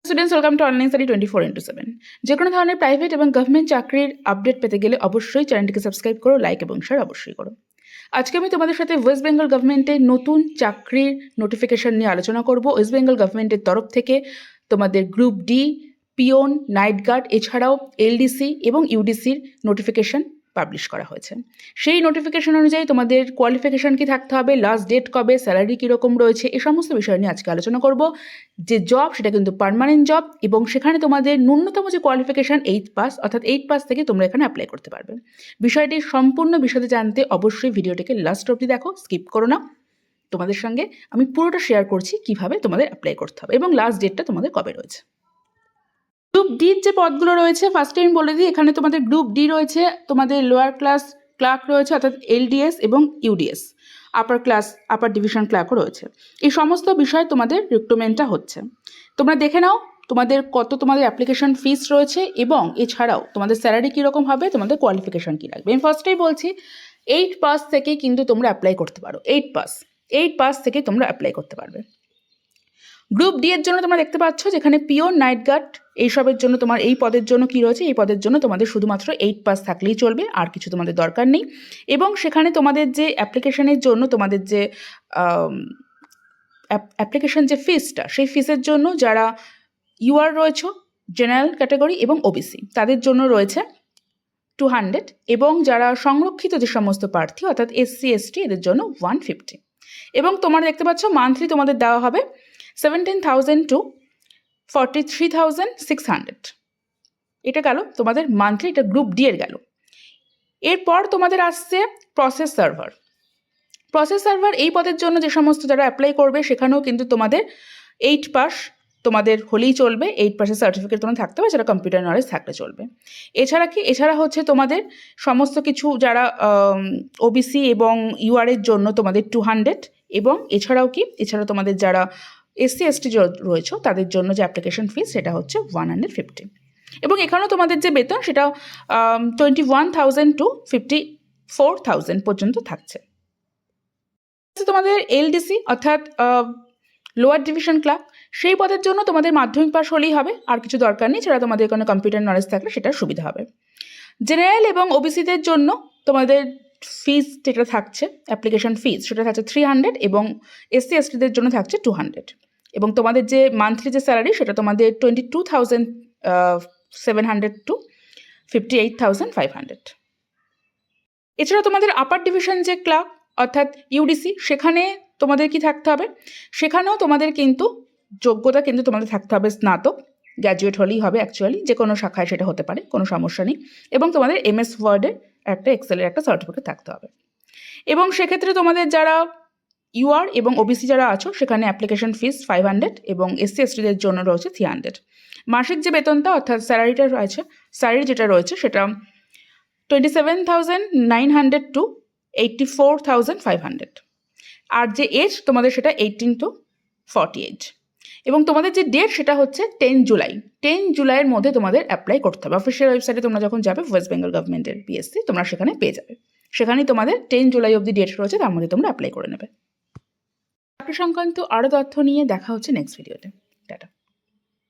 Students welcome to online study 24/7। যে কোনো ধরনের প্রাইভেট এবং গভর্নমেন্ট চাকরির আপডেট পেতে গেলে অবশ্যই চ্যানেলটিকে সাবস্ক্রাইব করো, লাইক এবং শেয়ার অবশ্যই করো। আজকে আমি তোমাদের সাথে ওয়েস্ট বেঙ্গল গভর্নমেন্টের নতুন চাকরির নোটিফিকেশন নিয়ে আলোচনা করব। ওয়েস্ট বেঙ্গল গভর্নমেন্টের তরফ থেকে তোমাদের group D, peon, night guard এছাড়াও এলডিসি এবং ইউডিসির নোটিফিকেশন পাবলিশ করা হয়েছে। সেই নোটিফিকেশন অনুযায়ী তোমাদের কোয়ালিফিকেশান কি থাকতে হবে, লাস্ট ডেট কবে, স্যালারি কীরকম রয়েছে, এই সমস্ত বিষয় নিয়ে আজকে আলোচনা করব। যে জব সেটা কিন্তু পার্মানেন্ট জব এবং সেখানে তোমাদের ন্যূনতম যে কোয়ালিফিকেশান 8 পাস, অর্থাৎ 8 পাস থেকে তোমরা এখানে অ্যাপ্লাই করতে পারবে। বিষয়টি সম্পূর্ণ বিষয়টি জানতে অবশ্যই ভিডিওটিকে লাস্ট অবধি দেখো, স্কিপ করো না। তোমাদের সঙ্গে আমি পুরোটা শেয়ার করছি কিভাবে তোমাদের অ্যাপ্লাই করতে হবে এবং লাস্ট ডেটটা তোমাদের কবে রয়েছে। গ্রুপ ডির যে পদগুলো রয়েছে ফার্স্টে আমি বলে দিই, এখানে তোমাদের গ্রুপ ডি রয়েছে, তোমাদের লোয়ার ক্লাস ক্লার্ক রয়েছে অর্থাৎ এলডিএস এবং ইউডিএস, আপার ডিভিশন ক্লার্কও রয়েছে। এই সমস্ত বিষয়ে তোমাদের রিক্রুটমেন্টটা হচ্ছে। তোমরা দেখে নাও তোমাদের অ্যাপ্লিকেশন ফিস রয়েছে এবং এছাড়াও তোমাদের স্যালারি কীরকম হবে, তোমাদের কোয়ালিফিকেশান কী লাগবে। আমি ফার্স্টেই বলছি 8 পাস থেকে কিন্তু তোমরা অ্যাপ্লাই করতে পারো। 8 পাস থেকে তোমরা অ্যাপ্লাই করতে পারবে। গ্রুপ ডি এর জন্য তোমরা দেখতে পাচ্ছ যেখানে পিওন, নাইট গার্ড এইসবের জন্য তোমার এই পদের জন্য কি রয়েছে, এই পদের জন্য তোমাদের শুধুমাত্র 8 পাস থাকলেই চলবে, আর কিছু তোমাদের দরকার নেই। এবং সেখানে তোমাদের যে অ্যাপ্লিকেশনের জন্য তোমাদের যে অ্যাপ্লিকেশন যে ফিসটা, সেই ফিসের জন্য যারা ইউআর রয়েছে, জেনারেল ক্যাটাগরি এবং ওবিসি, তাদের জন্য রয়েছে 200 এবং যারা সংরক্ষিত যে সমস্ত প্রার্থী অর্থাৎ এসসি এসটি এদের জন্য 150। এবং তোমরা দেখতে পাচ্ছ মান্থলি তোমাদের দেওয়া হবে 17,000 to 43,600। এটা গেল তোমাদের মান্থলি, এটা গ্রুপ ডি এর গেল। এরপর তোমাদের আসছে প্রসেস সার্ভার। এই পদের জন্য যে সমস্ত যারা অ্যাপ্লাই করবে সেখানেও কিন্তু তোমাদের 8 পাস তোমাদের হলেই চলবে। 8 পাসের সার্টিফিকেট তোমার থাকতে হবে, সেটা কম্পিউটার নলেজ থাকলে চলবে। এছাড়া হচ্ছে তোমাদের সমস্ত কিছু যারা ওবিসি এবং ইউআর-এর জন্য তোমাদের 200 এবং এছাড়াও তোমাদের যারা এসসি এসটি রয়েছে তাদের জন্য যে অ্যাপ্লিকেশন ফিস সেটা হচ্ছে 150। এবং এখানেও তোমাদের যে বেতন সেটা 21,000 to 54,000 পর্যন্ত থাকছে। তোমাদের এলডিসি অর্থাৎ লোয়ার ডিভিশন ক্লার্ক, সেই পদের জন্য তোমাদের মাধ্যমিক পাস হলেই হবে, আর কিছু দরকার নেই। সেটা তোমাদের কোনো কম্পিউটার নলেজ থাকলে সেটার সুবিধা হবে। জেনারেল এবং ওবিসিদের জন্য তোমাদের ফিস যেটা থাকছে, অ্যাপ্লিকেশন ফিস সেটা থাকছে 300 এবং এসসি এসটিদের জন্য থাকছে 200। এবং তোমাদের যে মান্থলি যে স্যালারি সেটা তোমাদের 22,700 to 58,500। এছাড়া তোমাদের আপার ডিভিশন যে ক্লার্ক অর্থাৎ ইউডিসি, সেখানে তোমাদের কি থাকতে হবে, সেখানেও তোমাদের কিন্তু যোগ্যতা কিন্তু তোমাদের থাকতে হবে স্নাতক, গ্র্যাজুয়েট হলেই হবে। অ্যাকচুয়ালি যে কোনো শাখায় সেটা হতে পারে, কোনো সমস্যা নেই। এবং তোমাদের এমএস ওয়ার্ডের একটা এক্সেলের একটা সার্টিফিকেট থাকতে হবে। এবং সেক্ষেত্রে তোমাদের যারা ইউআর এবং ওবিসি যারা আছো সেখানে অ্যাপ্লিকেশন ফিস 500 এবং এসসি এসটিদের জন্য রয়েছে 300। মাসিক যে বেতনটা অর্থাৎ স্যালারি যেটা রয়েছে সেটা 27,900 to 84,500। আর যে এজ তোমাদের সেটা 18 to 40 এজ। এবং তোমাদের যে ডেট সেটা হচ্ছে 10 জুলাইয়ের মধ্যে তোমাদের অ্যাপ্লাই করতে হবে। অফিসিয়াল ওয়েবসাইটে তোমরা যখন যাবে ওয়েস্ট বেঙ্গল গভর্নমেন্টের পিএসসি, তোমরা সেখানে পেয়ে যাবে। সেখানেই তোমাদের 10 জুলাই অবধি ডেট রয়েছে, তার মধ্যে তোমরা অ্যাপ্লাই করে নেবে। চাকরি সংক্রান্ত আরও তথ্য নিয়ে দেখা হচ্ছে নেক্সট ভিডিওতে। টাটা।